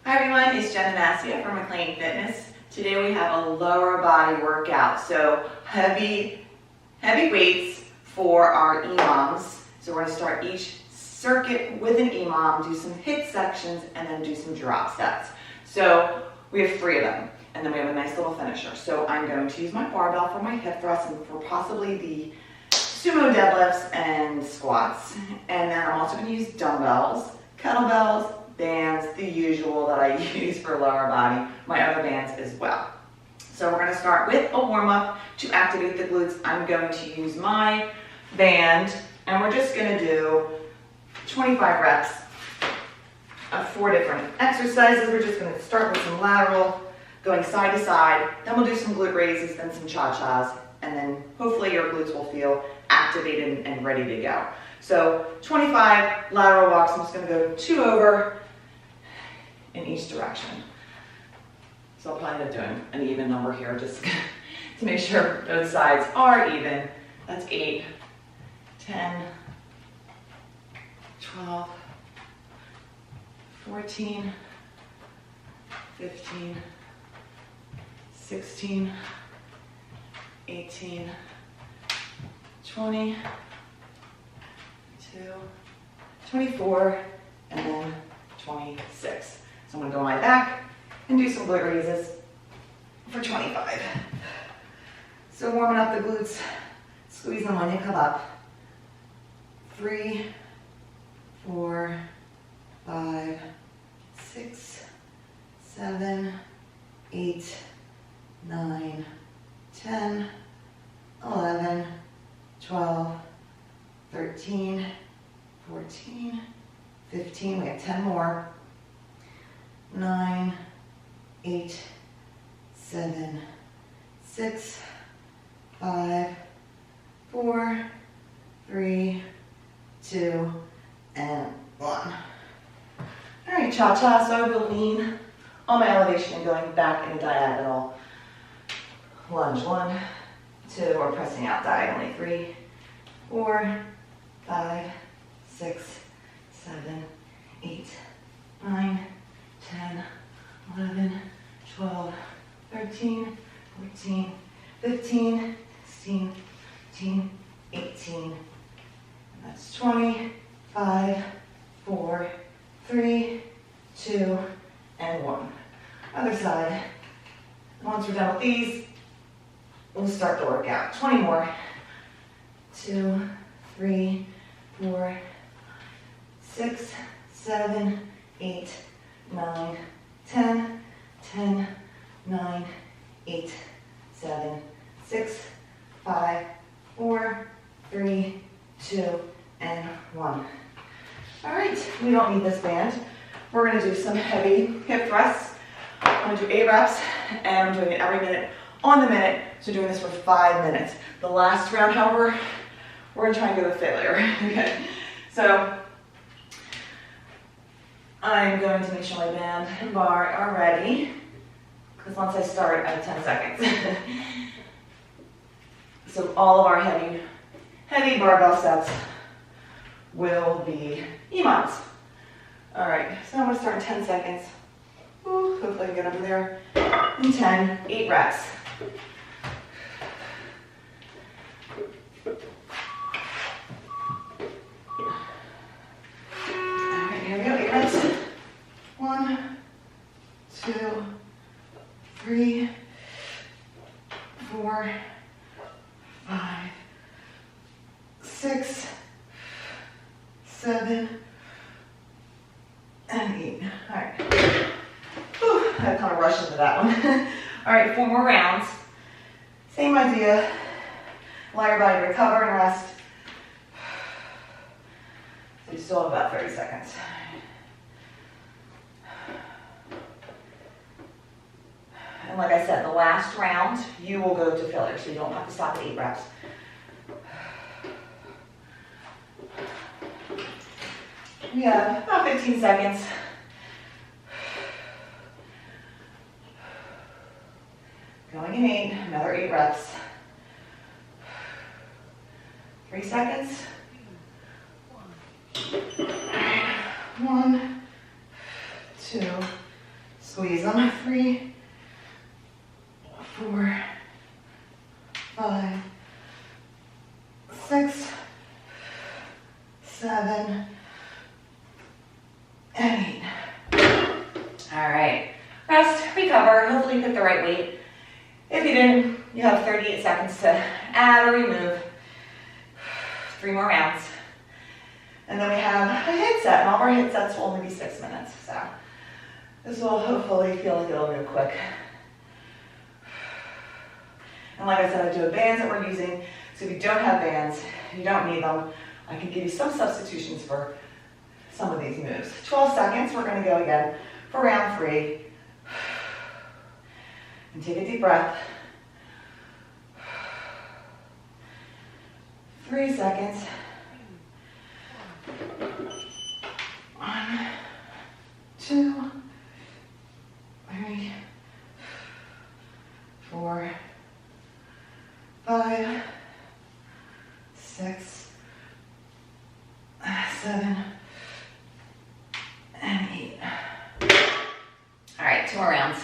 Hi everyone, it's Jen Demacia from McLean Fitness. Today we have a lower body workout, so heavy weights for our EMOMs. So we're going to start each circuit with an EMOM, do some HIIT sections, and then do some drop sets. So we have 3 of them, and then we have a nice little finisher. So I'm going to use my barbell for my hip thrusts and for possibly the Sumo deadlifts and squats. And then I'm also going to use dumbbells, kettlebells, bands, the usual that I use for lower body, my other bands as well. So we're going to start with a warm-up to activate the glutes. I'm going to use my band, and we're just going to do 25 reps of 4 different exercises. We're just going to start with some lateral, going side to side, then we'll do some glute raises, then some Chá Chás, and then hopefully your glutes will feel activated and ready to go. So 25 lateral walks. I'm just going to go 2 over in each direction. So I'll probably end up doing an even number here just to make sure both sides are even. That's 8, 10, 12, 14, 15, 16, 18, 20, 24, and then 26. So I'm going to go on my back and do some glute raises for 25. So warming up the glutes, squeeze them when you come up. 3, 4, 5, 6, 7, 8, 9, 10, 11, 12, 13, 14, 15, we have 10 more. 9, 8, 7, 6, 5, 4, 3, 2, and 1. All right, Chá Chás. So I will lean on my elevation and going back in a diagonal lunge. 1, 2, or pressing out diagonally. 3, 4, 5, 6, 7, 8, 9, 10, 11, 12, 13, 14, 15, 16, 17, 18. And that's 20, 5, 4, 3, 2, and 1. Other side. Once we're done with these, we'll start the workout. 20 more. 2, 3, 4, 6, 7, 8, 9, 10, 10, 9, 8, 7, 6, 5, 4, 3, 2, and 1. All right, we don't need this band. We're going to do some heavy hip thrusts. I'm going to do 8 reps, and I'm doing it every minute on the minute. So doing this for 5 minutes. The last round, however, we're going to try and go to failure. Okay, so I'm going to make sure my band and bar are ready, because once I start, I have 10 seconds. So all of our heavy barbell sets will be EMOMs. All right, so I'm going to start in 10 seconds. Ooh, hopefully I can get under there. In 10, 8 reps. All right, here we go, 8 reps. 1, 2, 3, 4, 5, 6, 7, and 8. All right. Whew, I kind of rushed into that one. All right, 4 more rounds. Same idea. Allow your body to recover and rest. So you still have about 30 seconds. And like I said, the last round, you will go to failure, so you don't have to stop at 8 reps. We have about 15 seconds. Going in 8, another 8 reps. 3 seconds. 1, 2, Squeeze them. 3, 4, 5, 6, 7, and 8. All right. Rest, recover. Hopefully you picked the right weight. If you didn't, you have 38 seconds to add or remove. 3 more rounds. And then we have a HIIT set, and all of our HIIT sets will only be 6 minutes. So this will hopefully feel like it'll move quick. And like I said, I do have bands that we're using. So if you don't have bands, you don't need them, I can give you some substitutions for some of these moves. 12 seconds, we're gonna go again for round 3. And take a deep breath. 3 seconds. 1, 2, 3, 4, 5, 6, 7, and 8. All right, 2 more rounds.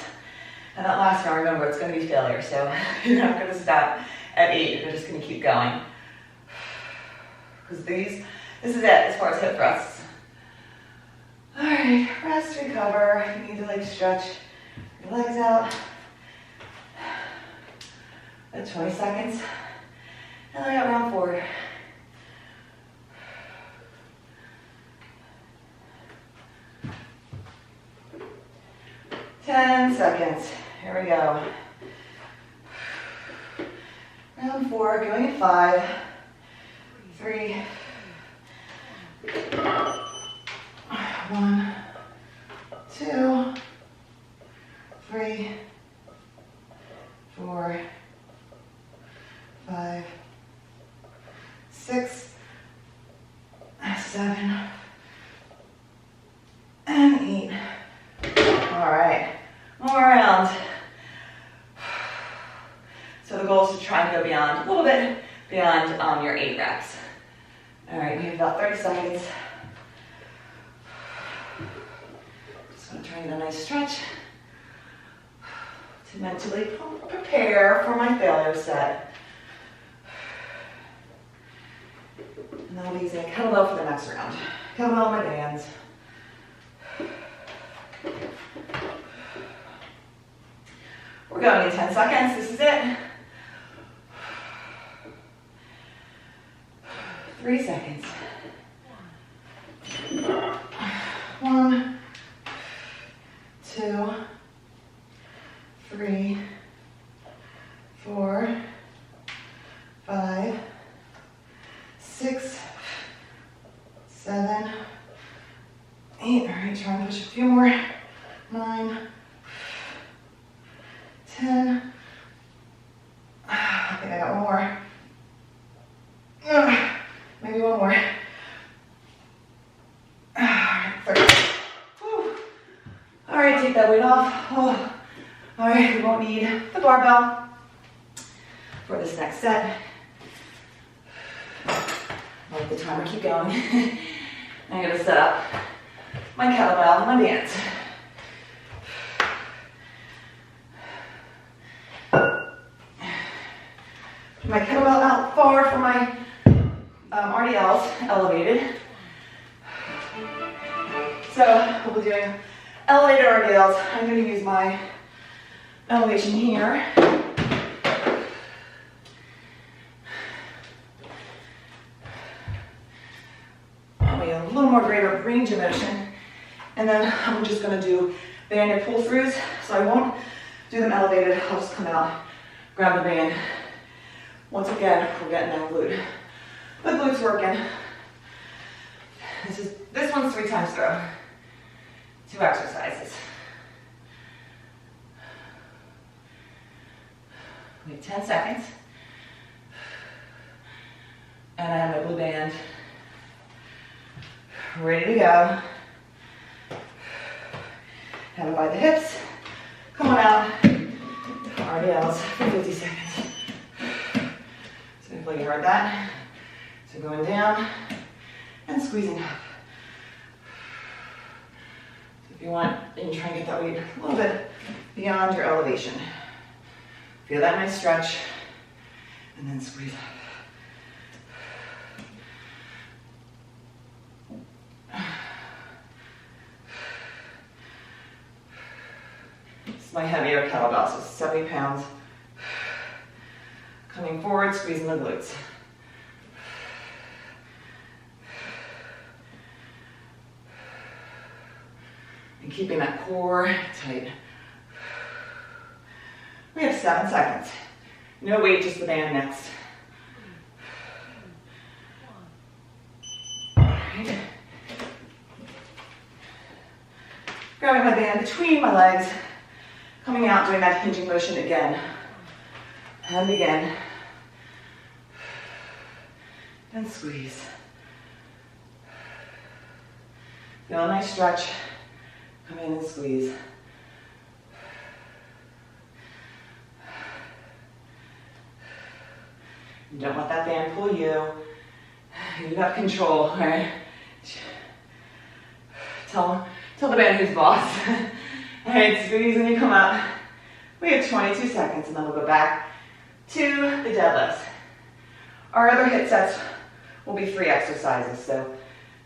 And that last round, remember, it's going to be failure, so you're not going to stop at 8. You're just going to keep going. Because this is it as far as hip thrusts. All right, rest, recover. If you need to like stretch your legs out. At 20 seconds. And then I got round 4. Ten seconds. Here we go. Round 4, going in 5, 3, 1, 2, 3, 4, 5, 6, 7, and 8. All right, one more round. So the goal is to try and go beyond, a little bit beyond your 8 reps. All right, we have about 30 seconds. Just gonna try and get a nice stretch to mentally prepare for my failure set. And then I'll be using a kettlebell for the next round. Kettlebell on my bands. We're going in 10 seconds. This is it. 3 seconds. 1, 2, 3, 4, 5, 6, 7, 8. All right, try and push a few more. 9, 10. I think I got one more. Maybe one more. All right, 30. Whew. All right, take that weight off. Oh. All right, we won't need the barbell for this next set. Like the timer, keep going. I'm gonna set up my kettlebell and my bands. My kettlebell out far from my RDLs, elevated. So we'll be doing elevated RDLs. I'm going to use my elevation here. A little more greater range of motion. And then I'm just going to do banded pull-throughs. So I won't do them elevated. I'll just come out, grab the band. Once again, we're getting that glute. The glute's working. This one's 3 times throw. 2 exercises. We have 10 seconds. And I have my blue band ready to go. Have it by the hips. Come on out. RDLs for 50 seconds. Hopefully you heard that. So going down and squeezing up. So If you want, you can try and get that weight a little bit beyond your elevation. Feel that nice stretch, and then squeeze up. This is my heavier kettlebell, so 70 pounds. Coming forward, squeezing the glutes. And keeping that core tight. We have 7 seconds. No weight, just the band next. All right. Grabbing my band between my legs, coming out, doing that hinging motion again. And again. And squeeze. Feel a nice stretch. Come in and squeeze. You don't let that band pull you. You have control, right? Tell the band who's boss. All right, squeeze and you come up. We have 22 seconds and then we'll go back to the deadlifts. Our other HIIT sets will be 3 exercises. So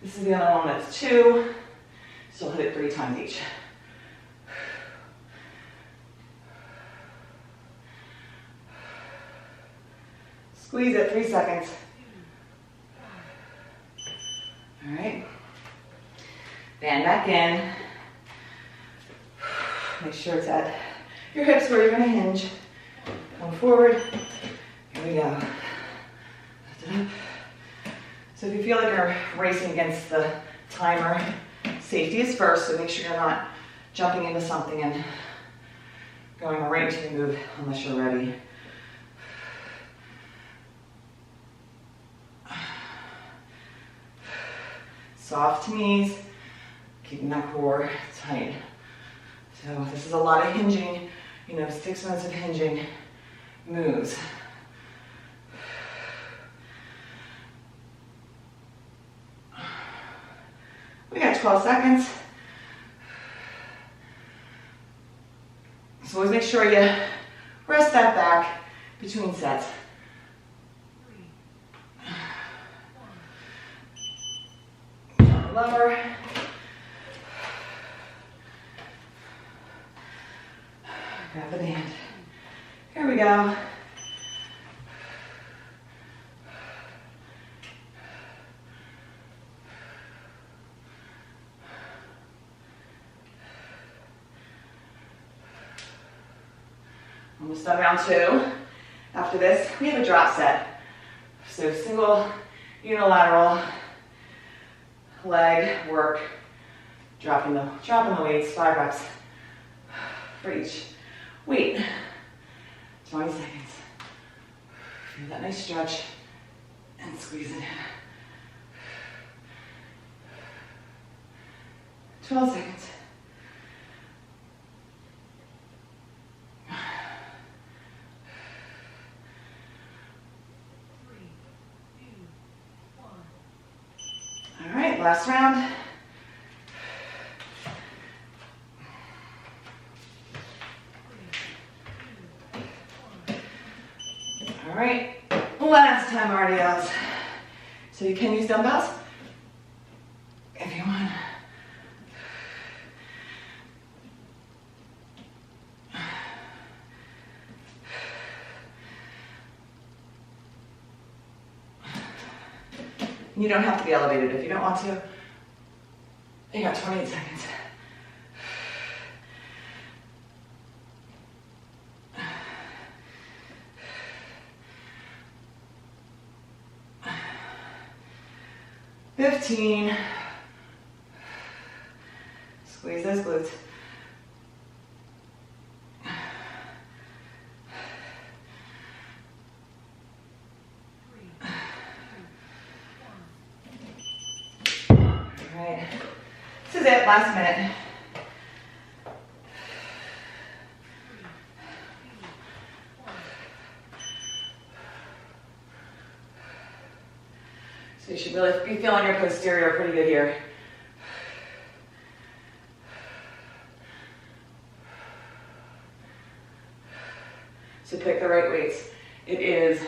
this is the other one that's 2. So we'll hit it 3 times each. Squeeze it, 3 seconds. All right. Band back in. Make sure it's at your hips where you're gonna hinge. Come forward. Here we go. So if you feel like you're racing against the timer, safety is first, so make sure you're not jumping into something and going right into the move unless you're ready. Soft knees, keeping that core tight. So this is a lot of hinging, 6 minutes of hinging moves. We got 12 seconds. So always make sure you rest that back between sets. Lower. Grab the band. Here we go. Almost done round 2. After this, we have a drop set. So single, unilateral leg work, dropping the weights, 5 reps for each weight. 20 seconds. Feel that nice stretch and squeeze it in. 12 seconds. Last round. All right, last time RDLs. So you can use dumbbells if you want. You don't have to be elevated if you don't want to. You got 28 seconds. $15. Squeeze those glutes. This is it, last minute. So you should really be feeling your posterior pretty good here. So pick the right weights. It is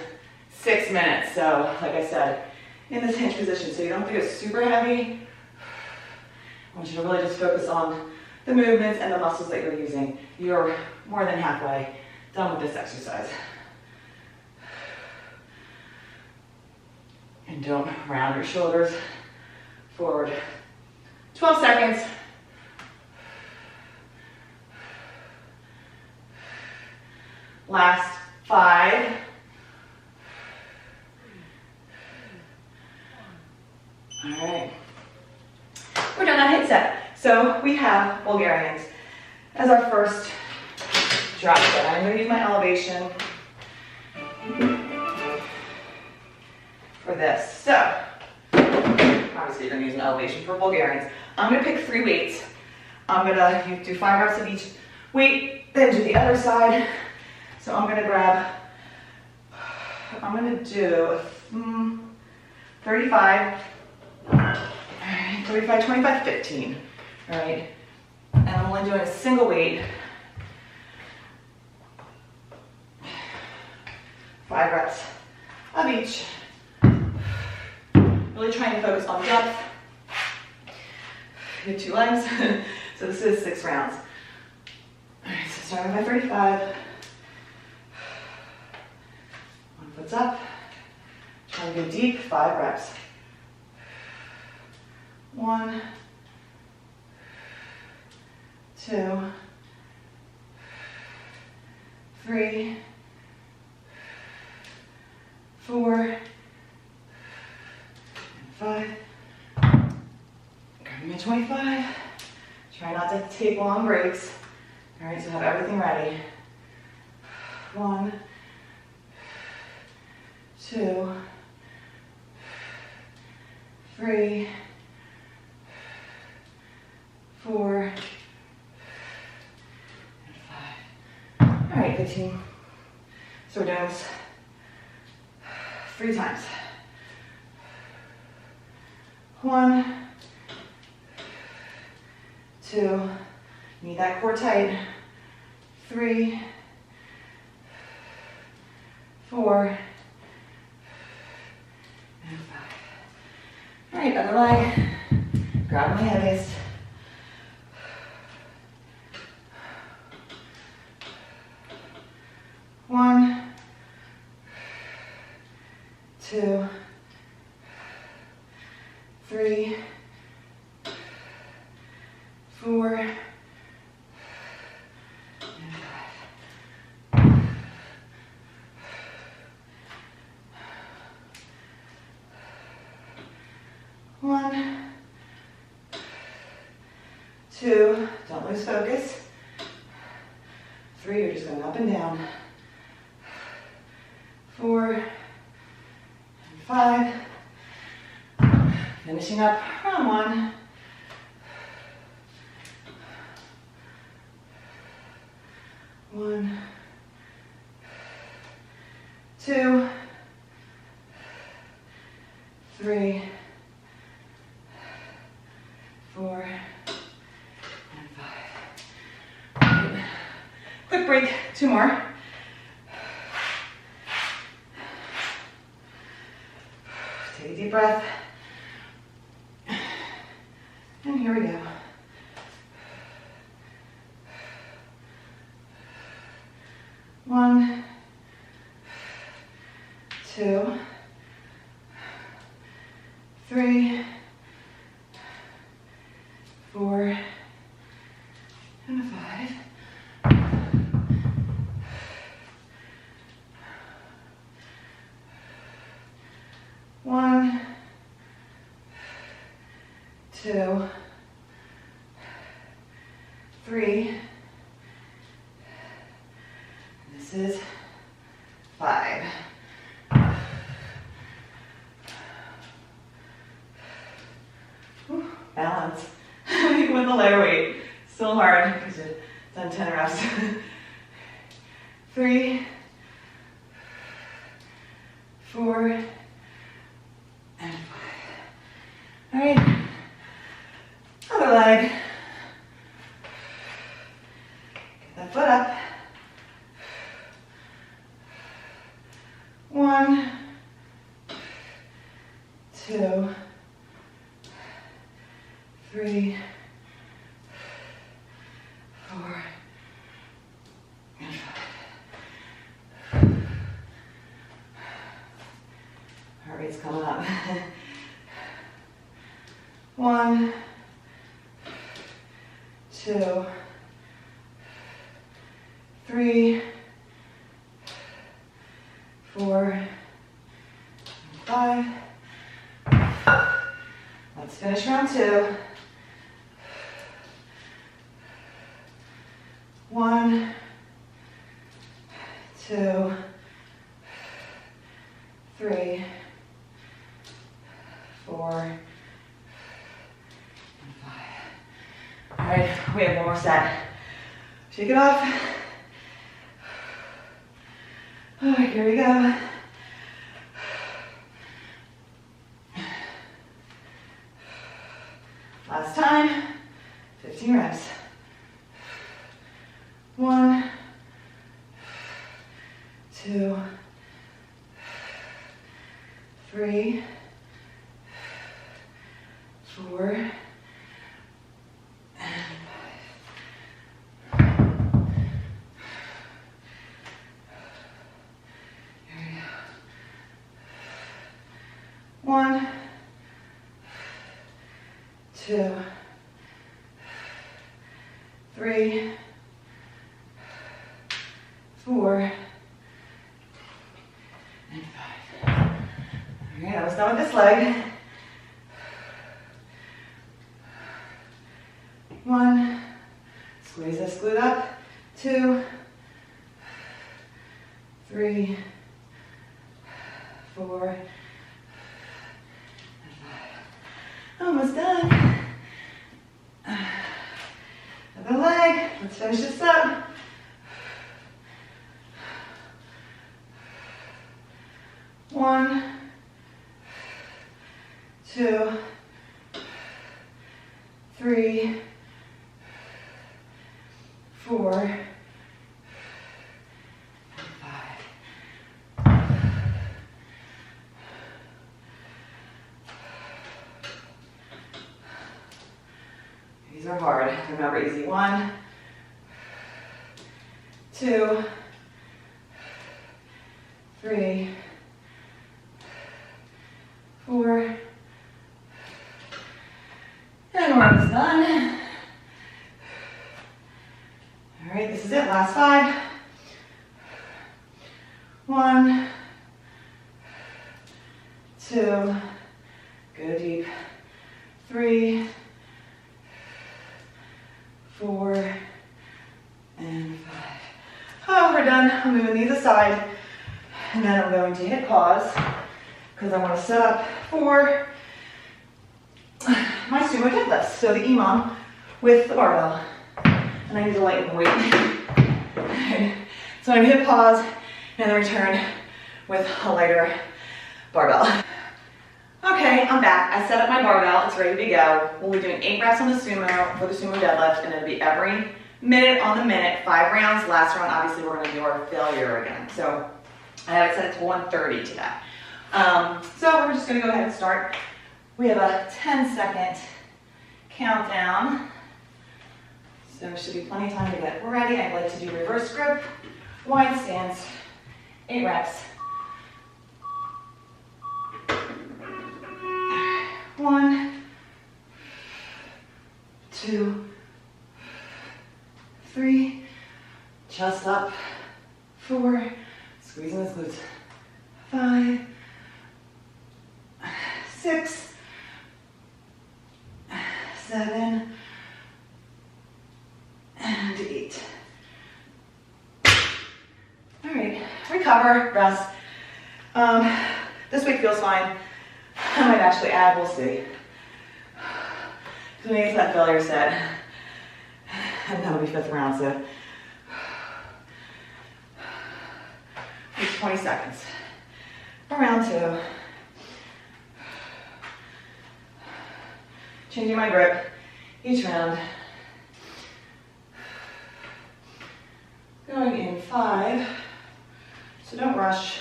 6 minutes, so like I said, in this hinge position, so you don't have to go super heavy. I want you to really just focus on the movements and the muscles that you're using. You're more than halfway done with this exercise. And don't round your shoulders forward. 12 seconds. Last 5. All right. We're done that HIIT set. So we have Bulgarians as our first drop set. I'm going to use my elevation for this. So, obviously you're going to use an elevation for Bulgarians. I'm going to pick 3 weights. I'm going to do 5 reps of each weight, then do the other side. So I'm going to grab, I'm going to do 35, 35, 25, 15, all right? And I'm only doing a single weight. 5 reps of each. Really trying to focus on depth. You have 2 legs, so this is 6 rounds. All right, so starting with my 35. 1 foot's up. Try to go deep, 5 reps. 1, 2, 3, 4, and 5. Grabbing my 25. Try not to take long breaks. All right, so have everything ready. 1, 2, 3, 4, and 5. All right, good team. So we're doing this 3 times. 1, 2, need that core tight. 3, 4, and 5. All right, other leg. Grab my heaviest. 1, 2, 3, 4, and 5. 1, 2, don't lose focus. 3, you're just going up and down. 4, and 5. Finishing up round 1. 1, 2, 3, 4, and 5. Right. Quick break, 2 more. Take a deep breath. And here we go. 1, 2, 3, 4, and 5. 1, 2, 3. This is 5. Whew, balance. With the lighter weight. Still hard because you've done 10 reps. 3, 4, and 5. All right. Other leg. Get that foot up. 3, 4, and 5. Heart rate's coming up. 1, 2, 3, 4, 5. Let's finish round 2. 1, 2, 3, 4, and 5. All right, we have one more set. Shake it off. All right, here we go. Last time, 15 reps. 1, 2, 3, 4, and 5. Here we go. 1, 2, 3, 4, and 5. All right, almost done with this leg. 1, squeeze this glute up. 2, 3, 4, and 5. Almost done. Other leg. Let's finish this up. 1, 2, 3, 4, and 5. These are hard. Remember, easy. 1, 2, 3, 4, and we're almost done. All right, this is it, last 5. 1, 2, go deep. 3, 4, and 5. Oh, we're done. I'm moving these aside, and then I'm going to hit pause because I want to set up for my sumo deadlifts. So the EMOM with the barbell, and I need to lighten the weight. Okay. So I'm going to hit pause and then return with a lighter barbell. Okay, I'm back. I set up my barbell. It's ready to go. We'll be doing 8 reps on the sumo for the sumo deadlift, and it'll be every minute on the minute, 5 rounds. Last round, obviously, we're going to do our failure again. So I have it set to 130 today. So we're just going to go ahead and start. We have a 10-second countdown. So there should be plenty of time to get ready. I'd like to do reverse grip, wide stance, 8 reps. 1, 2, 3, chest up. 4, squeezing those glutes. 5, 6, 7, and 8. All right, recover, rest. This week feels fine. I might actually add, we'll see. So maybe it's that failure set. And that'll be 5th round, so it's 20 seconds. For round 2. Changing my grip each round. Going in 5. So don't rush.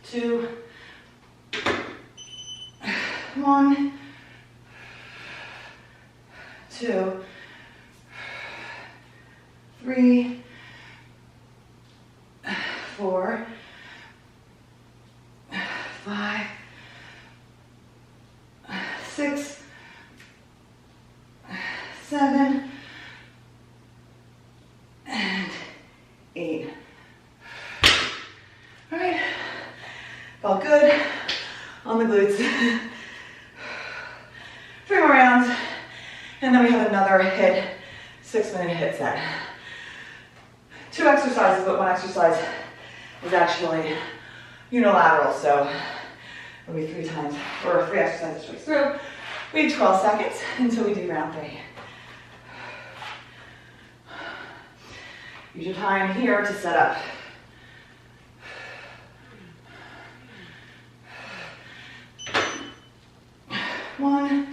2, 1, 2, 3, 4, 5, 6, 7, and 8. All right, felt good on the glutes. 3 more rounds, and then we have another HIIT, 6-minute HIIT set. 2 exercises, but 1 exercise is actually unilateral, so it'll be 3 times, or 3 exercises twice through. We have 12 seconds until we do round 3. Use your time here to set up. 1,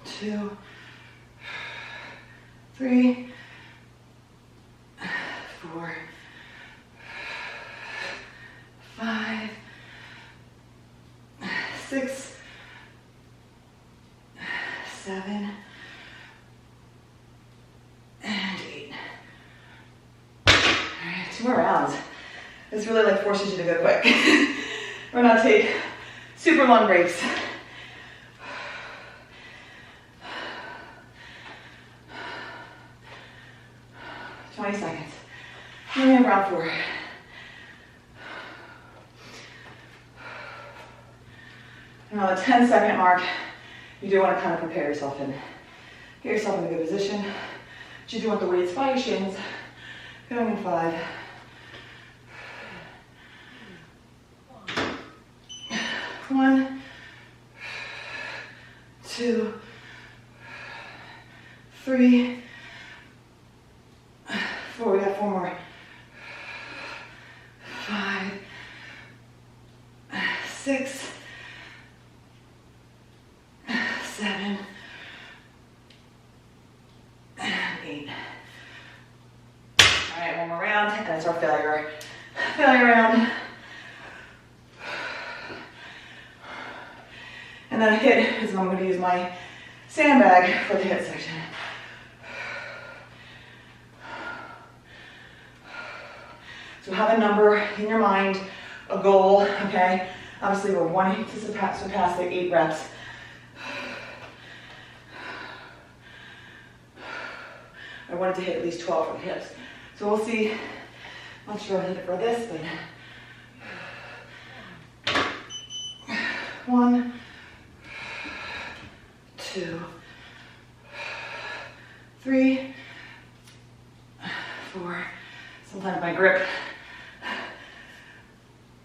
2, 3, 4, 5, 6, 7, and 8. All right, 2 more rounds. This really like forces you to go quick. We're gonna take super long breaks. 20 seconds. And we have round 4. And on the 10-second mark, you do want to kind of prepare yourself and get yourself in a good position. But you do want the weights by your shins. Going in 5. 1, 2, 3, 4. We got 4 more. 5, 6, 7, and 8. All right, 1 more round, and that's our failure round. And then a HIIT is when I'm going to use my sandbag for the HIIT section. So have a number in your mind, a goal, okay? Obviously we're wanting to surpass the 8 reps. I wanted to hit at least 12 for the hips. So we'll see. I'm not sure I'll hit it for this, but 1, 2, 3, 4. Sometimes my grip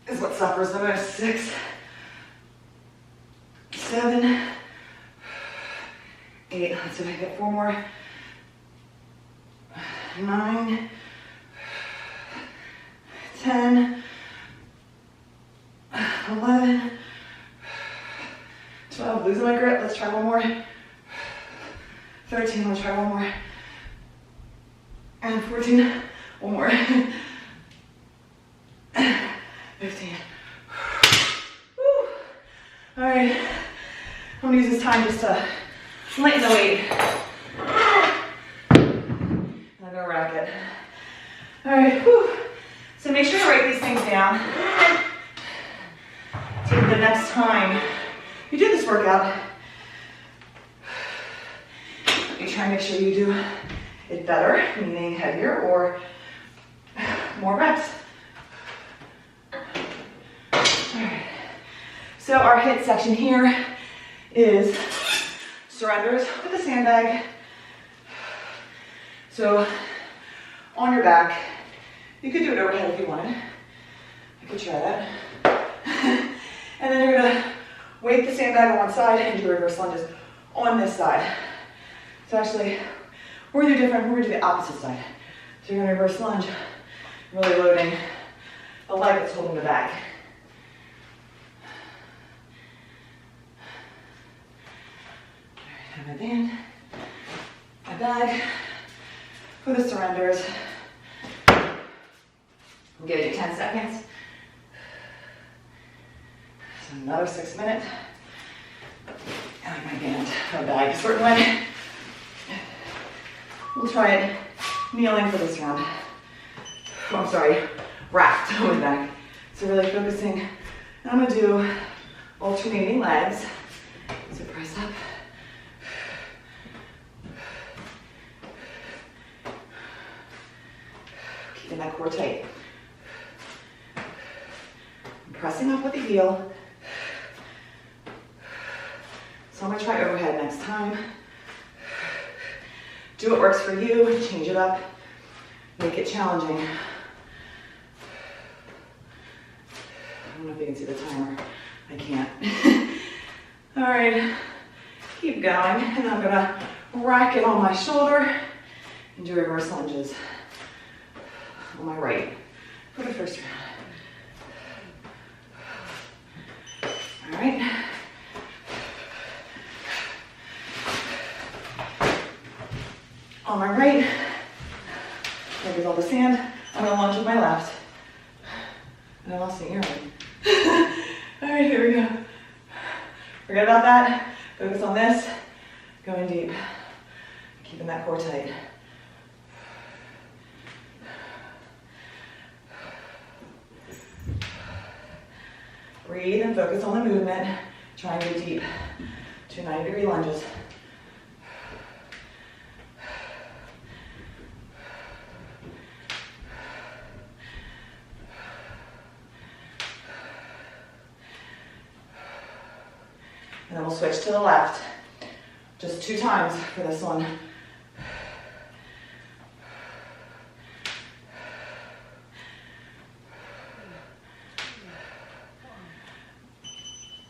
is what suffers the most. 6, 7, 8. Let's see if I can get 4 more. 9, 10, 11, 12. Losing my grip. Let's try 1 more. 13. Let's try 1 more. And 14. 1 more. 15. Woo. All right. I'm gonna use this time just to lighten the weight. And go rack it. All right. Whew. So make sure to write these things down. So the next time you do this workout, you try and make sure you do it better, meaning heavier or more reps. All right. So our HIIT section here is surrenders with a sandbag. So on your back, you could do it overhead if you wanted. I could try that. And then you're gonna weight the sandbag on one side and do reverse lunges on this side. So actually, we're gonna do different, we're gonna do the opposite side. So you're gonna reverse lunge, really loading the leg that's holding the bag. All right, have my band, my bag for the surrenders. We'll give you 10 seconds. So another 6 minutes. I like my band. our bag a certain way. We'll try it kneeling for this round. Oh, I'm sorry, wrapped on my back. So really focusing. And I'm gonna do alternating legs. So press up. Keeping that core tight. I'm pressing up with the heel. So I'm gonna try overhead next time. Do what works for you, change it up, make it challenging. I don't know if you can see the timer. I can't. All right, keep going. And I'm gonna rack it on my shoulder and do reverse lunges on my right for the first round. All right. On my right, there goes all the sand. I'm gonna lunge with my left. And I lost the earring. All right, here we go. Forget about that. Focus on this. Going deep. Keeping that core tight. Breathe and focus on the movement. Try and go deep. 2 90-degree lunges. And then we'll switch to the left. Just 2 times for this one.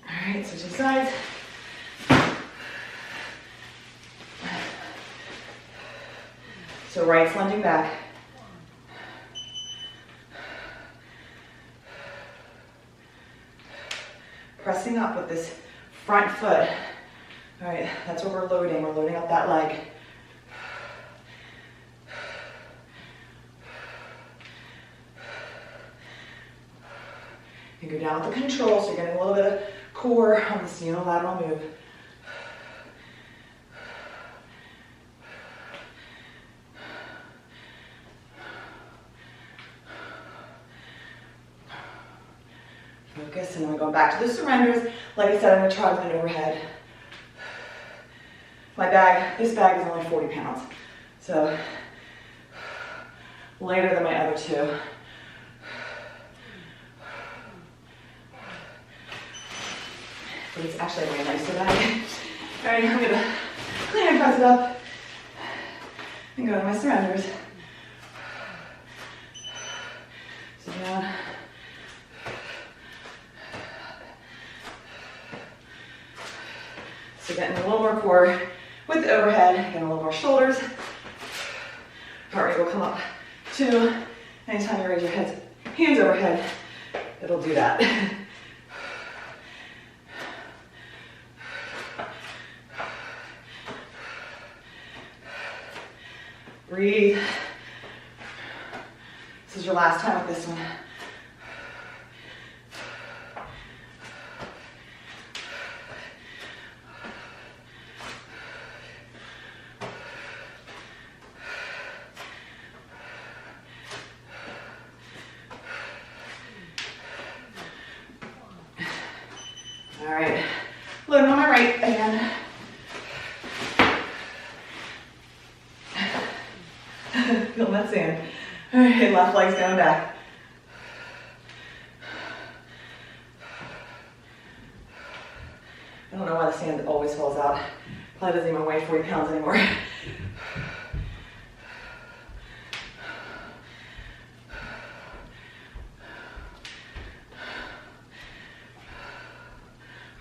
All right, switching sides. So right's lunging back. Pressing up with this front foot. All right, that's what we're loading. We're loading up that leg. You go down with the control, so you're getting a little bit of core on this unilateral move. Focus, and then we're going back to the surrenders. Like I said, I'm gonna try with an overhead. My bag, this bag is only 40 pounds. So, lighter than my other 2. But it's actually a really nicer bag. All right, I'm gonna clean and press it up and go to my surrenders. So down. So getting a little more core with the overhead, getting a little more shoulders. Heart rate will come up too. Anytime you raise your hands overhead, it'll do that. Breathe. This is your last time with this one. All right, load on my right again. Feel that sand. All right, left leg's going back. I don't know why the sand always falls out. Probably doesn't even weigh 40 pounds anymore.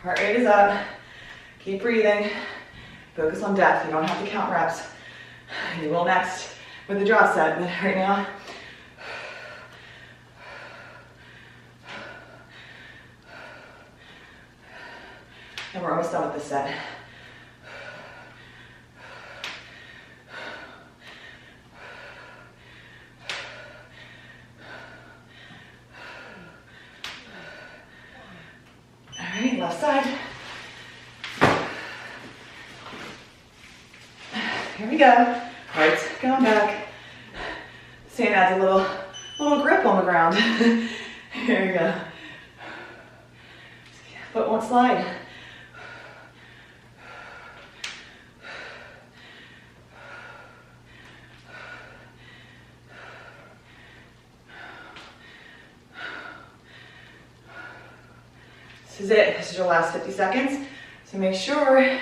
Heart rate is up. Keep breathing. Focus on depth. You don't have to count reps. You will next with the drop set, but right now, and we're almost done with this set. All right, left side. Here we go. All right, going back. Sand adds a little grip on the ground. Here we go. Foot won't slide. This is it. This is your last 50 seconds. So make sure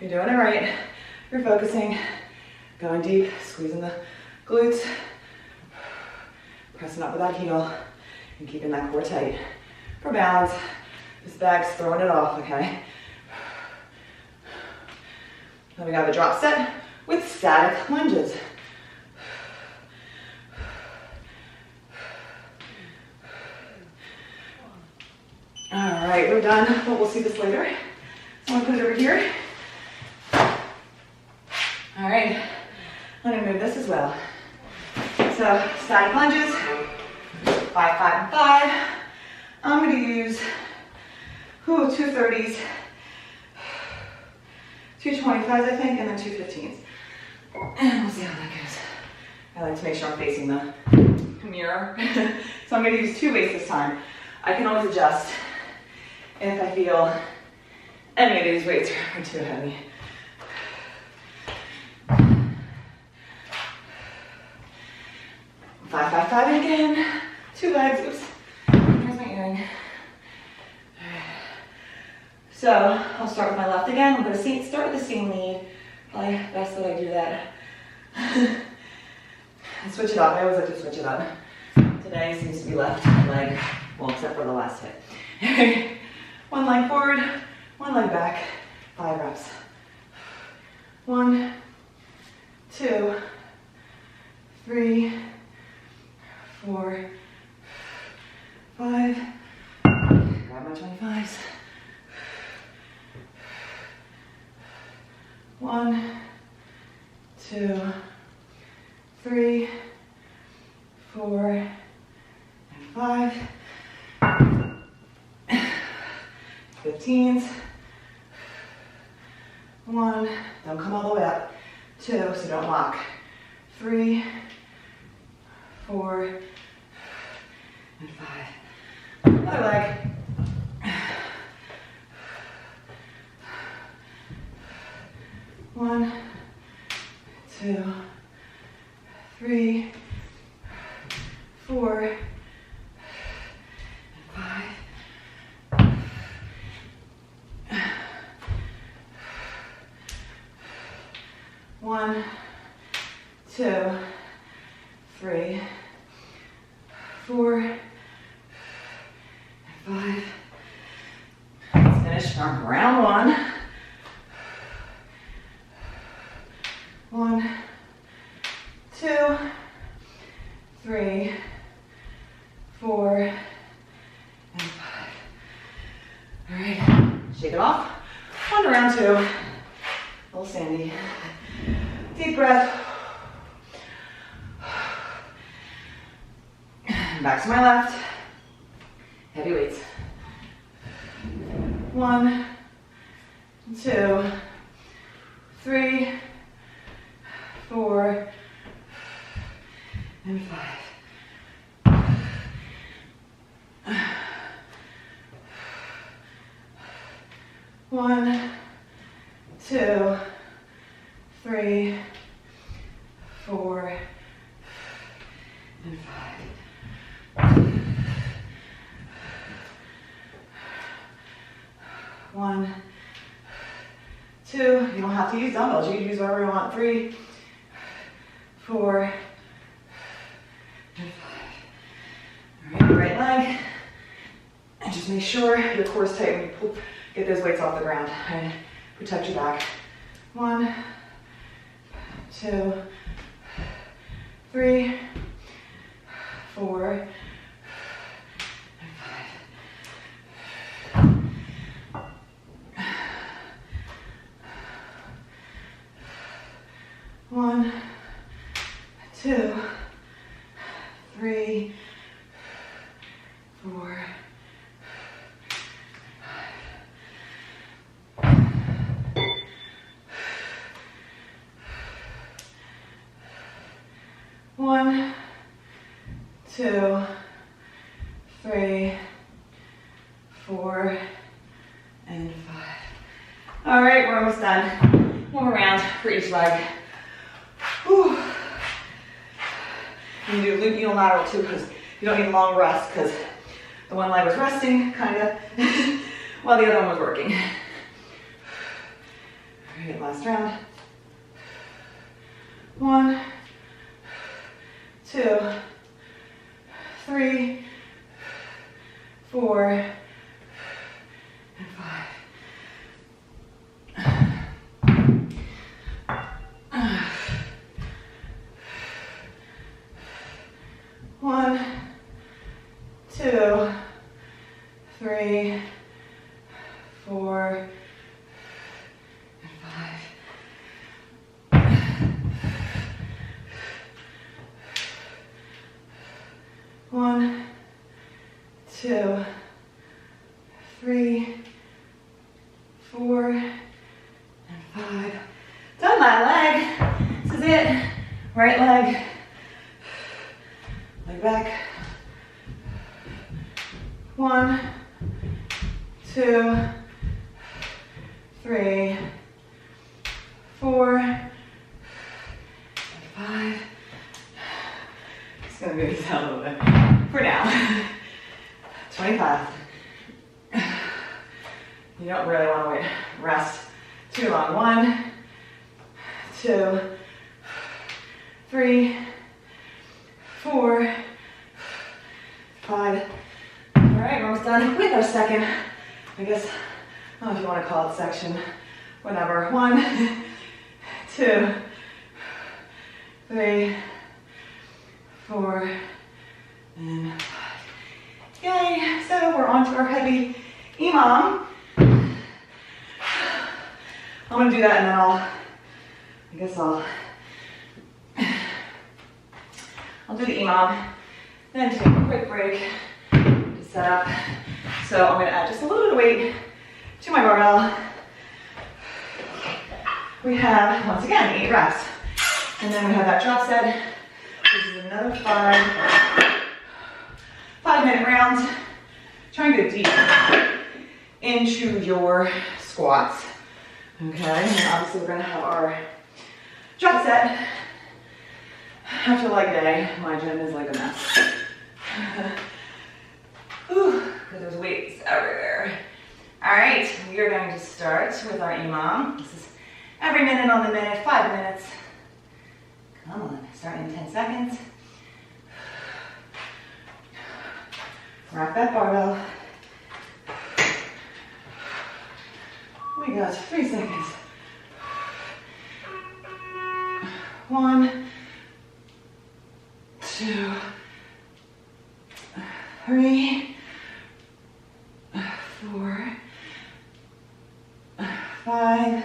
you're doing it right. You're focusing, going deep, squeezing the glutes, pressing up with that heel, and keeping that core tight. For balance, this bag's throwing it off, okay? Then we got the drop set with static lunges. All right, we're done, but we'll see this later. So I'm gonna put it over here. All right, I'm gonna move this as well. So static lunges, 5, 5, and 5. I'm gonna use 230s, 225s I think, and then 215s. And we'll see how that goes. I like to make sure I'm facing the mirror. So I'm gonna use 2 weights this time. I can always adjust if I feel any of these weights are too heavy. 5, 5, 5, and again. 2 legs, oops, there's my earring. So I'll start with my left again. I'm gonna start with the same lead. Probably best that I do that. And switch it up, I always like to switch it up. Today seems to be left leg, well, except for the last hit. 1 leg forward, 1 leg back, 5 reps. 1, 2, 3, 4, 5. Grab my 25s. 1, 2, 3, 4, and 5. 15s. 1, don't come all the way up. 2, so don't lock. 3, 4, and 5. Another leg. 1, 2, 3, 4, and 5. 1, 2, 3, 4, and 5. Let's finish from round 1. 1, 2, 3, 4, and 5. All right, shake it off. On to round 2. A little sandy. Deep breath. Back to my left. Heavy weights. 1, 2, 3, 4, and 5. 1, 2, 3, 4, and 5. 1, 2. You don't have to use dumbbells. You can use whatever you want. 3, 4, and 5. All right, right leg. And just make sure your core is tight when you pull, get those weights off the ground. And protect your back. 1, 2, 3, 4, and 5. 1, 2, 3, 4, 5. 1, 2, 3, 4, and 5. All right, we're almost done. One more round for each leg. Whew. You can do glute unilateral too, because you don't need a long rest, because the one leg was resting, kind of, while the other one was working. All right, last round. 1, 2, 3, 4, and 5. 1, 2, 3, 4, and 5. 1, 2, 3, 4, and 5. Done that leg. This is it. Right leg. Leg back. 1, 2, 3, 4, and 5. Just gonna move this out a little bit for now. 25. You don't really want to rest too long. 1, 2, 3, 4, 5. All right, we're almost done with our second, I guess, I don't know if you want to call it section, whatever. 1, 2, 3, 4, and 5. Yay, so we're on to our heavy EMOM. I'm gonna do that and then I'll do the EMOM, then take a quick break to set up. So I'm gonna add just a little bit of weight to my barbell. We have, once again, 8 reps. And then we have that drop set. This is another 5-minute round. Try and go deep into your squats. Okay, and obviously we're gonna have our drop set. After leg day, my gym is like a mess. Because there's weights everywhere. All right, we are going to start with our EMOM. This is every minute on the minute, 5 minutes. Come on, starting in 10 seconds. Wrap that barbell. We got 3 seconds. 1, 2, 3, 4, 5,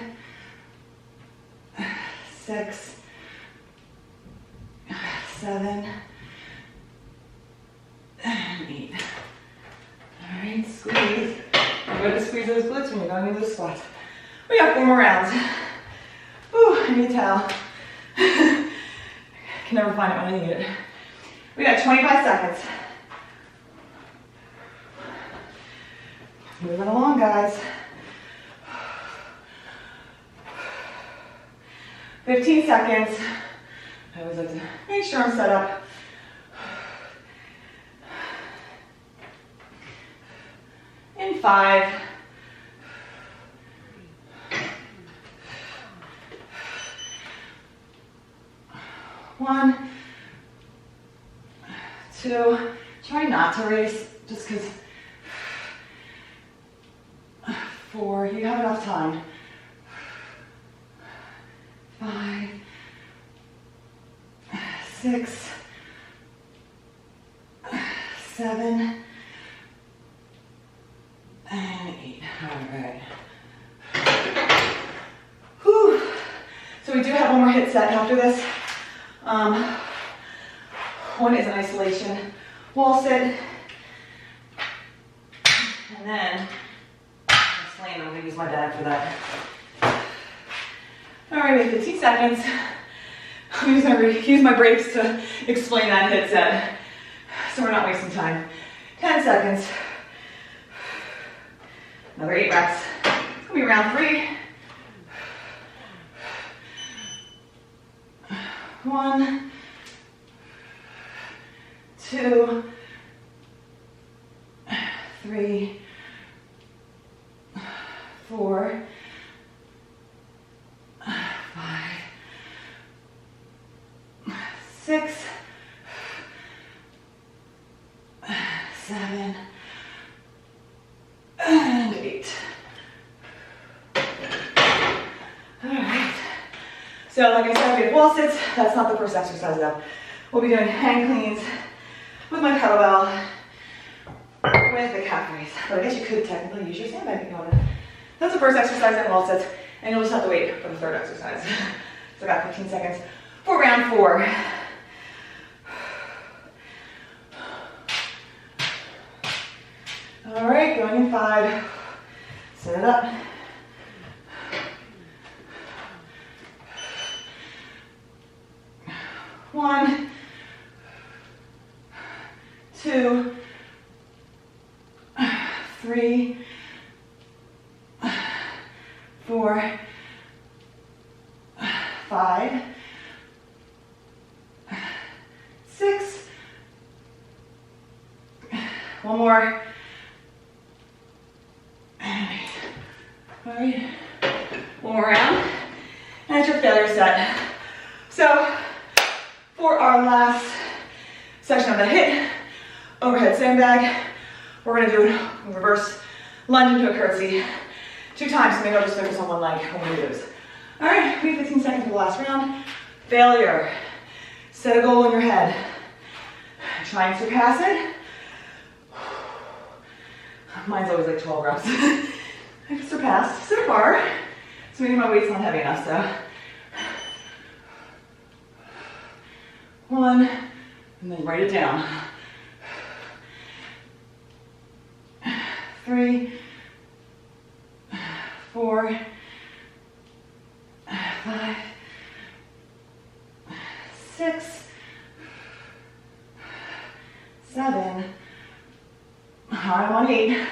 6, 7, and 8. All right, squeeze. I'm going to squeeze those glutes when you're going into the squats. We got 4 more rounds. Ooh, I need a towel. Can never find it when I need it. We got 25 seconds. Moving along, guys. 15 seconds. I always like to make sure I'm set up. In 5. 1, 2. Try not to race, just because. 4. You have enough time. 5, 6, 7, and 8. All right. Whew. So we do have one more HIIT set after this. One is an isolation wall sit, and then I'm going to use my bag for that. All right, we have 15 seconds. I'm just gonna use my breaks to explain that HIIT set, so we're not wasting time. 10 seconds. Another 8 reps. It's gonna be round 3. 1, 2, 3, 4, 5, 6, 7, and 8. All right. So like I said, we have wall sits. That's not the first exercise though. We'll be doing hang cleans with my kettlebell with the calf raise. But I guess you could technically use your sandbag if you wanted. That's the first exercise in wall sits, and you'll just have to wait for the third exercise. So I got 15 seconds for round 4. All right, going in 5. Set it up. 1, 2, 3, 4, 5, 6. One more. All right. One more round. And it's your failure set. So, for our last section of the HIIT, overhead sandbag, we're gonna do a reverse lunge into a curtsy 2 times, so maybe I'll just focus on one leg when we do this. All right, we have 15 seconds for the last round. Failure. Set a goal in your head. Try and surpass it. Mine's always like 12 reps. I've surpassed so far. So maybe my weight's not heavy enough, so. 1, and then write it down. 3, 4, 5, 6, 7. All right, I'm on 8.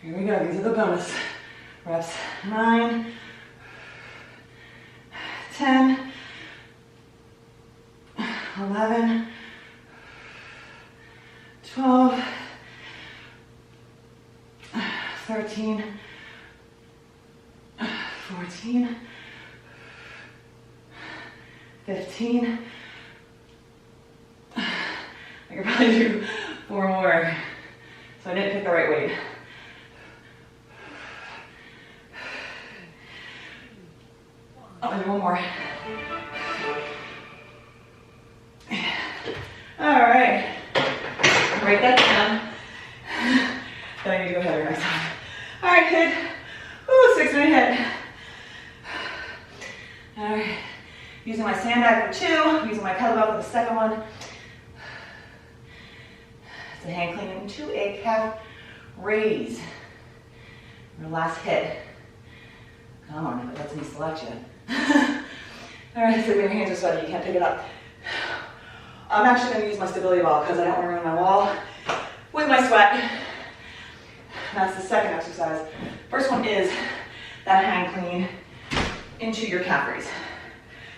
Here we go. These are the bonus reps. 9, 10, 11, 12, 13, 14, 15. I could probably do 4 more. So I didn't pick the right weight. I'll do 1 more. All right. Write that down. Then I need to go heavier next time. All right, HIIT. Ooh, 6-minute HIIT. All right. Using my sandbag for 2. Using my kettlebell for the second one. It's a hang clean into a calf raise. Your last HIIT. Come on, if it lets me select you. All right, so your hands are sweaty. You can't pick it up. I'm actually going to use my stability ball because I don't want to ruin my wall with my sweat. That's the second exercise. First one is that hang clean into your calf raise.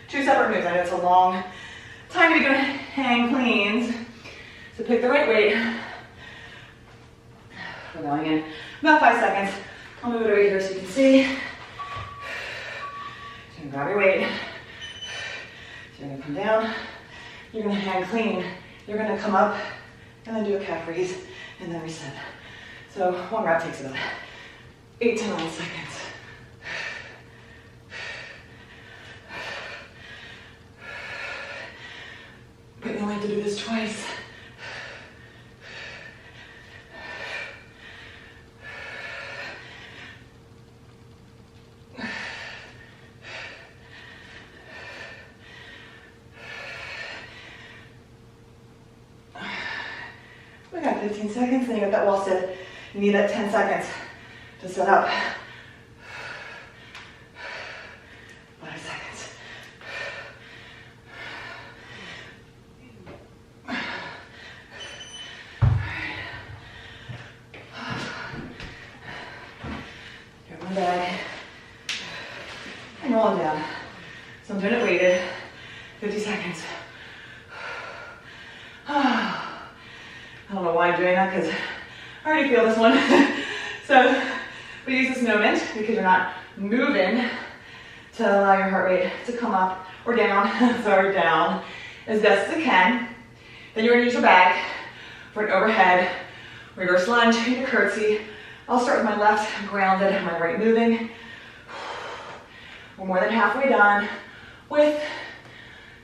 2 separate moves. I know it's a long time to be doing hang cleans. So pick the right weight. We're going in about 5 seconds. I'll move it over here so you can see. So you're going to grab your weight. So you're going to come down. You're going to hang clean. You're going to come up and then do a calf raise and then reset. So 1 rep takes about 8 to 9 seconds. But you only have to do this twice. We got 15 seconds, then you got that wall sit. You need that 10 seconds to set up. 5 seconds. and roll them down. So I'm doing it weighted, 50 seconds. I don't know why I'm doing that because I already feel this one. So we use this moment because you're not moving to allow your heart rate to come up or down, sorry, down as best as it can. Then you're gonna use your bag for an overhead reverse lunge into curtsy. I'll start with my left grounded and my right moving. We're more than halfway done with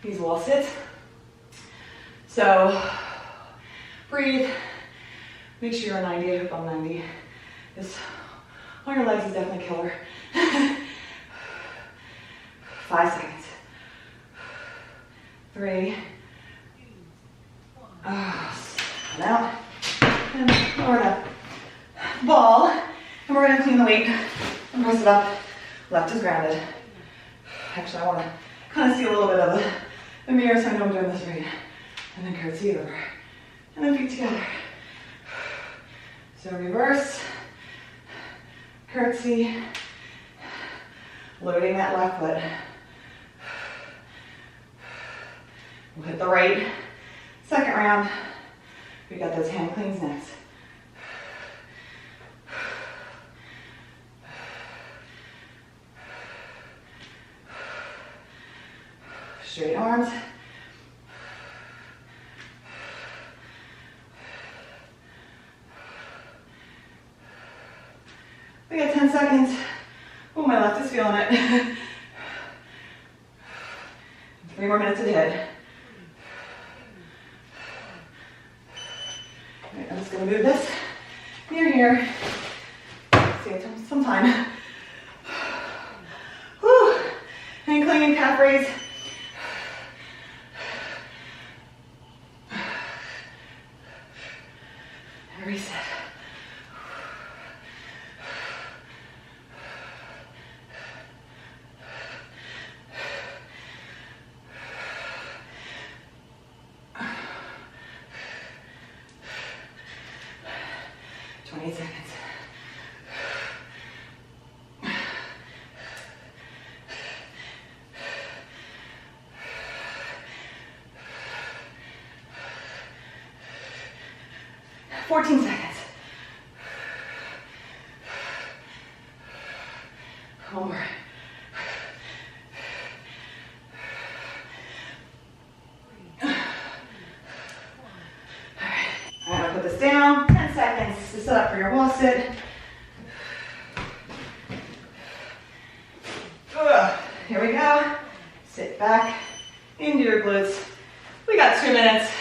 these wall sits. So breathe. Make sure you're 90, I hope I'm 90. This on your legs is definitely a killer. 5 seconds. 3. Come out. And we're gonna ball. And we're gonna clean the weight and press it up. Left is grounded. Actually, I wanna kind of see a little bit of the mirror so I know I'm doing this right. And then curtsy over. And then feet together. So reverse, curtsy, loading that left foot. We'll hit the right. Second round, we got those hand cleans next. Straight arms. We got 10 seconds. Oh, my left is feeling it. 3 more minutes ahead. All right, I'm just gonna move this near here. Save some time. Whew. And clean calf raise. And reset. Seconds. Fourteen seconds. One more. All right, put this down. 10 seconds to set up for your wall sit. Here we go. Sit back into your glutes. We got 2 minutes.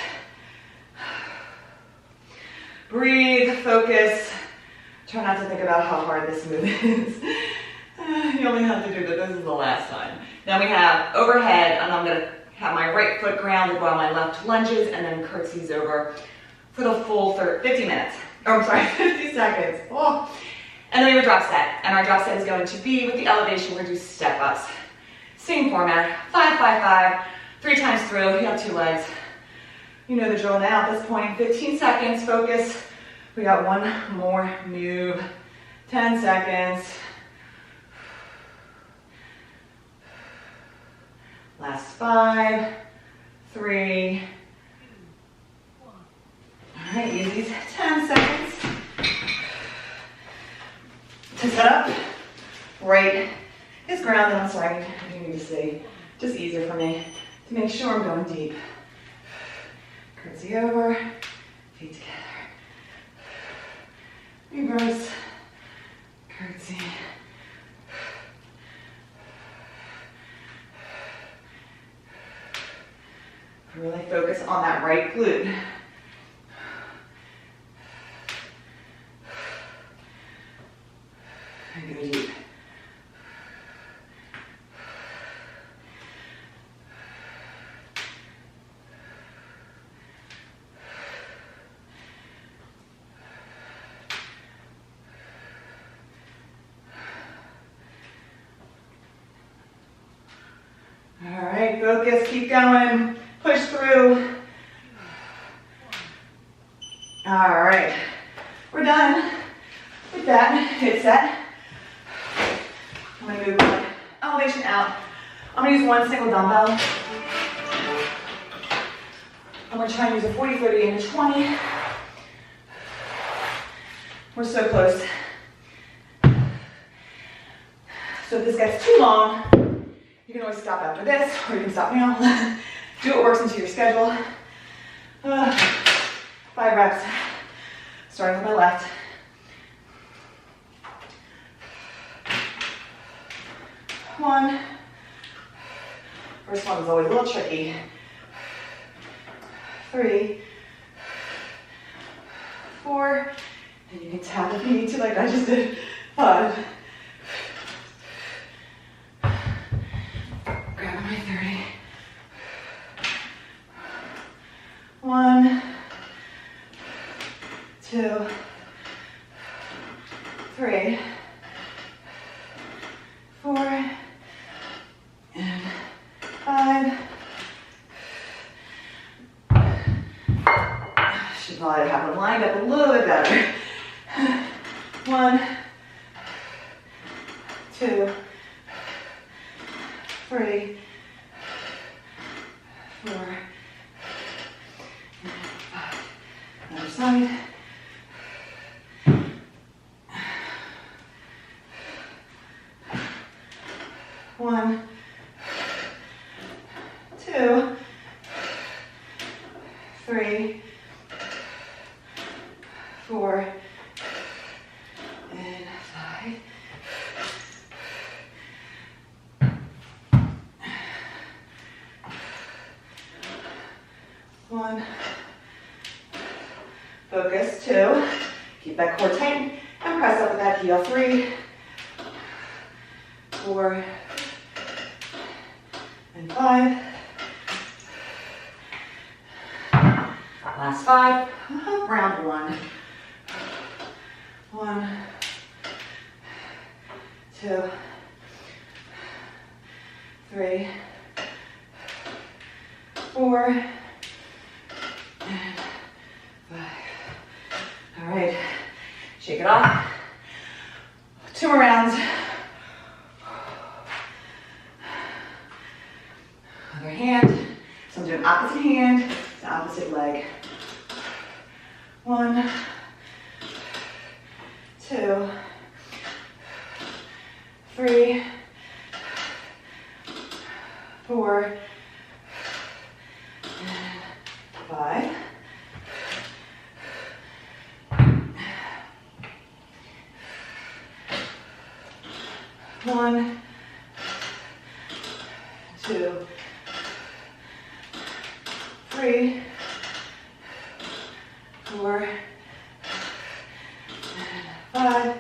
Breathe, focus. Try not to think about how hard this move is. You only have to do that. This is the last time. Then we have overhead, and I'm gonna have my right foot grounded while my left lunges, and then curtsies over for the full 50 minutes. Oh, I'm sorry, 50 seconds. Oh. And then we have a drop set. And our drop set is going to be with the elevation, we're gonna do step ups. Same format, 5, 5, 5, 3 times through. You have 2 legs. You know the drill now at this point. 15 seconds, focus. We got 1 more move. 10 seconds. Last 5, 3. All right, use these 10 seconds to set up. Right is grounded. I'm sorry, I do need to say, just easier for me to make sure I'm going deep. Curtsy over, feet together. Reverse, curtsy. Really focus on that right glute. And go deep. All right, focus, keep going, push through. All right, we're done with that hit set. I'm gonna move my elevation out. I'm gonna use one single dumbbell. I'm gonna try and use a 40, 30, and a 20. We're so close. So if this gets too long, you can always stop after this, or you can stop now. Do what works into your schedule. 5 reps, starting with my left. One. First one is always a little tricky. 3, 4, and you can tap if you need to, like I just did. 5. Grab my 30. 1, 2, 3, 4, and 5. Should probably have them lined up a little bit better. 1, 2, 3, 4, and 5. Other side. 1, 2, 3, 4, and 5. 1. Focus. 2. Keep that core tight and press up with that heel. 3, 4, and 5. Last 5. Round 1. 1, 2, 3, 4, and 5. All right, shake it off. 2 more rounds. Other hand. So I'm doing opposite hand to opposite leg. 1, 2, 3, 4, and 5. 1, 2, 3, 4, and 5.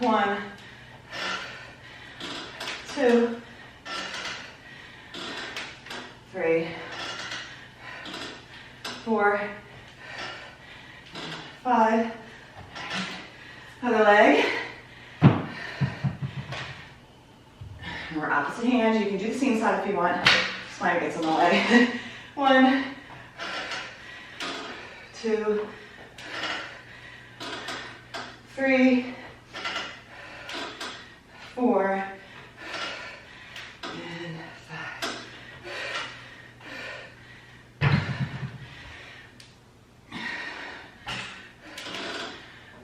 1, 2, 3, 4, 5. Other leg. And we're opposite hands. You can do the same side if you want. Just want to get some on the leg. 1, 2, 3, 4, and 5.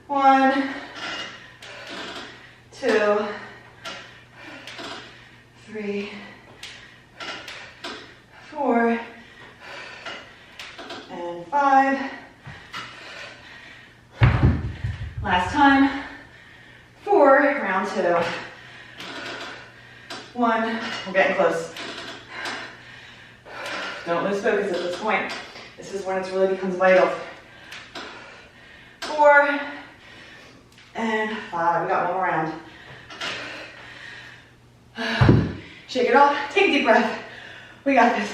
1, 2, 3, 4, and 5. Last time. 4, round 2. 1, we're getting close. Don't lose focus at this point. This is when it really becomes vital. 4, and 5. We got one more round. Shake it off. Take a deep breath. We got this.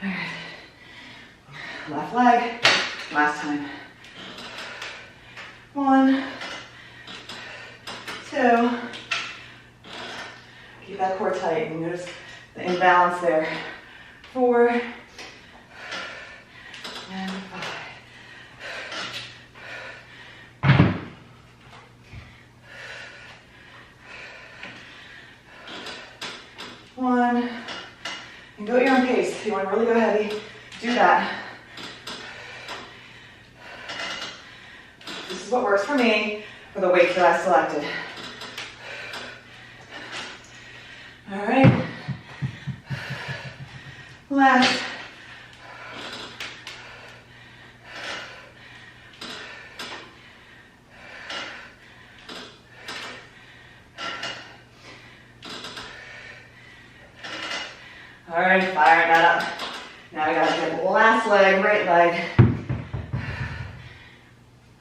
All right. Left leg. Last time. 1, 2. Keep that core tight. You notice the imbalance there. 4, and 5. And go at your own pace. If you want to really go heavy, do that. This is what works for me for the weights that I selected. All right. Last. All right, fire that up. Now we gotta get the last leg, right leg.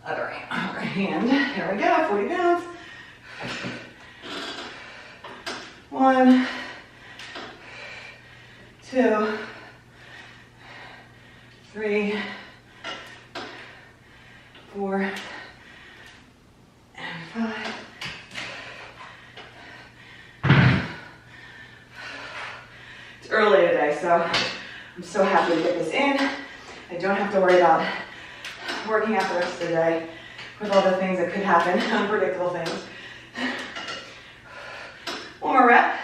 Other hand. Here we go, 40 pounds. 1, 2, 3, 4, and 5. It's early today, so I'm so happy to get this in. I don't have to worry about working out the rest of the day with all the things that could happen, unpredictable things. One more rep.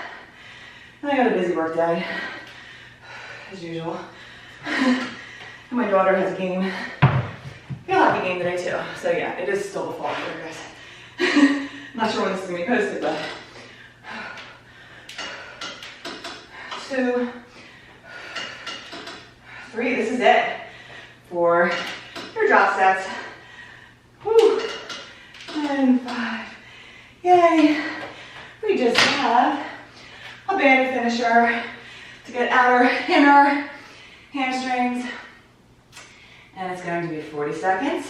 And I got a busy work day, as usual. And my daughter has a game. We got a hockey game today too. So yeah, it is still the fall here, guys. I'm not sure when this is gonna be posted, but 2, 3, this is it for your drop sets. Whew. And 5. Yay. We just have a band finisher to get outer, inner hamstrings. And it's going to be 40 seconds.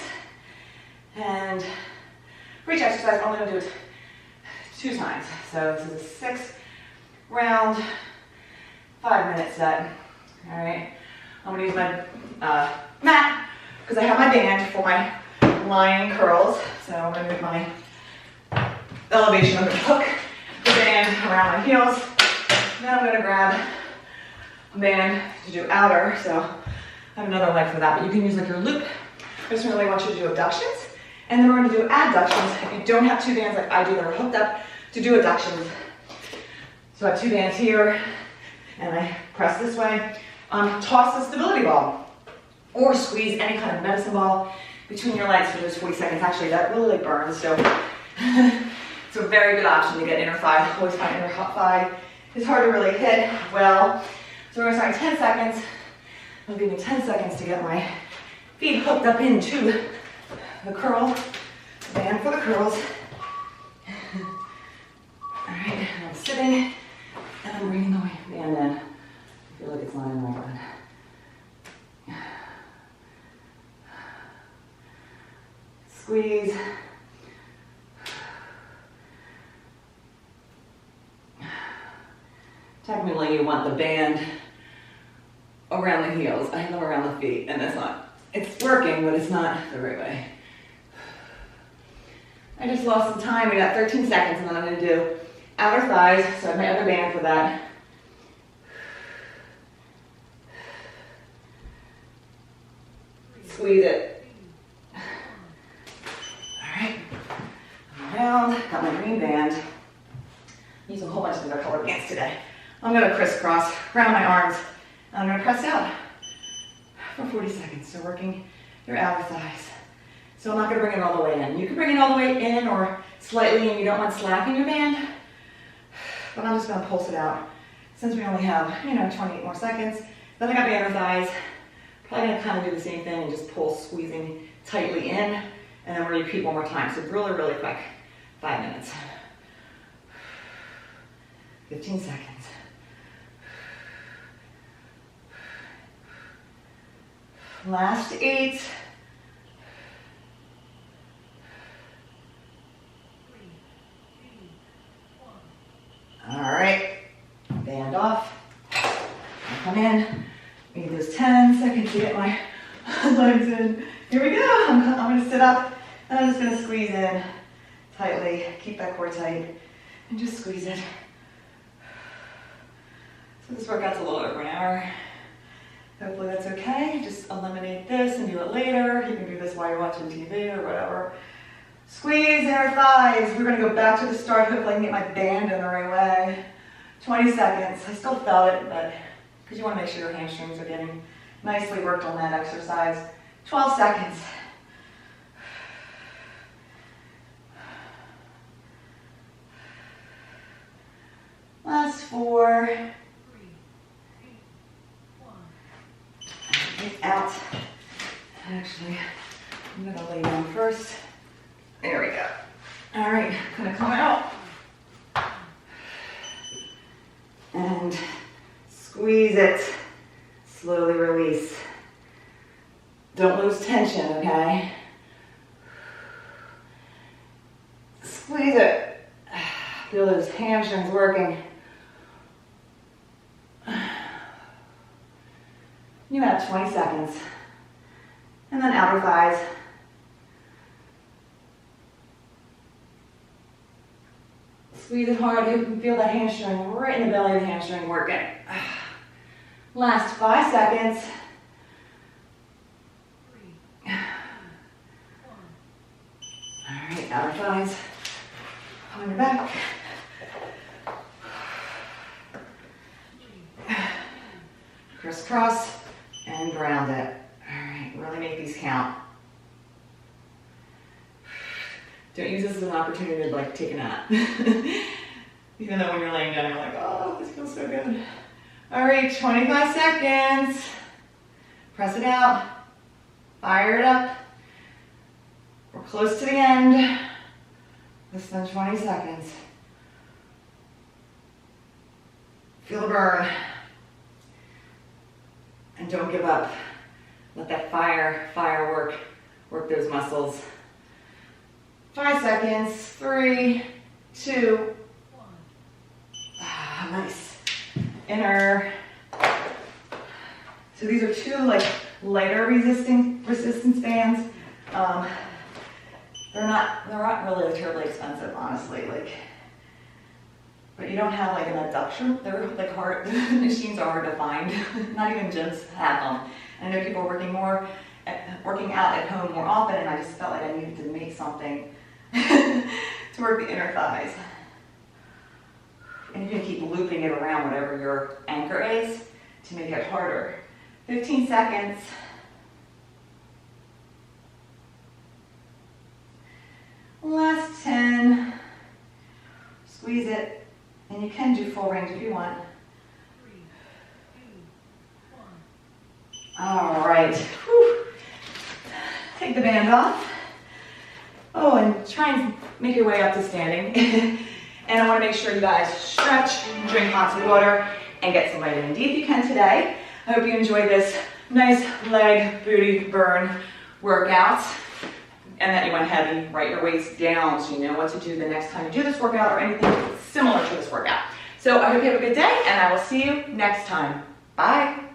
And for each exercise, I'm only going to do it 2 times. So this is a 6-round, 5-minute set. All right. I'm going to use my mat because I have my band for my lying curls. So I'm going to move my elevation. I'm going to hook the band around my heels. Then I'm going to grab a band to do outer. So I have another leg for that, but you can use like your loop. I just really want you to do abductions. And then we're going to do adductions. If you don't have 2 bands like I do that are hooked up to do abductions. So I have 2 bands here, and I press this way. Toss the stability ball or squeeze any kind of medicine ball between your legs for those 40 seconds. Actually, that really burns, so it's a very good option to get inner thigh. Always find inner thigh is hard to really hit well. So we're gonna start in 10 seconds. It'll give me 10 seconds to get my feet hooked up into the curl band for the curls. All right, and I'm sitting and I'm bringing the band in. I feel like it's lying like that. Squeeze. Technically, you want the band around the heels. I have them around the feet, and it's working, but it's not the right way. I just lost some time. We got 13 seconds, and then I'm going to do outer thighs, so I have my other band for that. Squeeze it. All right. Around. Got my green band. Use a whole bunch of different colored bands today. I'm going to crisscross around my arms. And I'm going to press out for 40 seconds. So working your outer thighs. So I'm not going to bring it all the way in. You can bring it all the way in or slightly, and you don't want slack in your band. But I'm just going to pulse it out. Since we only have, 28 more seconds. Then I got my inner thighs. Probably going to kind of do the same thing and just pull, squeezing tightly in. And then we'll repeat one more time. So really, really quick. 5 minutes. 15 seconds. Last 8. All right, band off. I'll come in. Maybe those 10 seconds to get my legs in. Here we go. I'm going to sit up and I'm just going to squeeze in tightly. Keep that core tight and just squeeze it. So this workout's a little over an hour. Hopefully that's okay. Just eliminate this and do it later. You can do this while you're watching TV or whatever. Squeeze inner thighs. We're going to go back to the start. Hopefully I can get my band in the right way. 20 seconds. I still felt it, but because you want to make sure your hamstrings are getting nicely worked on that exercise. 12 seconds. Last 4. 3, 2, 1. Out. Actually, I'm going to lay down first. There we go. All right, I'm going to come out. And squeeze it. Slowly release. Don't lose tension, okay? Squeeze it. Feel those hamstrings working. You have 20 seconds. And then outer thighs. Squeeze it hard. You can feel that hamstring right in the belly of the hamstring working. Last 5 seconds. 3, 2, 1. All right, outer thighs. On your back. Crisscross and ground it. All right, really make these count. Don't use this as an opportunity to like take a nap. Even though when you're laying down, you're like, oh, this feels so good. All right, 25 seconds. Press it out. Fire it up. We're close to the end. Less than 20 seconds. Feel the burn. And don't give up. Let that fire work those muscles. 5 seconds. 3, 2, 1. Ah, nice. Inner. So these are 2 like lighter resistance bands. They're not really terribly expensive, honestly. Like, but you don't have like an adduction. They're like hard. Machines are hard to find. Not even gyms have them. I know people are working out at home more often, and I just felt like I needed to make something to work the inner thighs. And you can keep looping it around whatever your anchor is to make it harder. 15 seconds. Last 10. Squeeze it. And you can do full range if you want. 3, 2, 1. All right. Whew. Take the band off. Oh, and try and make your way up to standing. And I want to make sure you guys stretch, drink lots of water, and get some vitamin D if you can today. I hope you enjoyed this nice leg booty burn workout, and that you went heavy. Write your weights down so you know what to do the next time you do this workout or anything similar to this workout. So I hope you have a good day, and I will see you next time. Bye.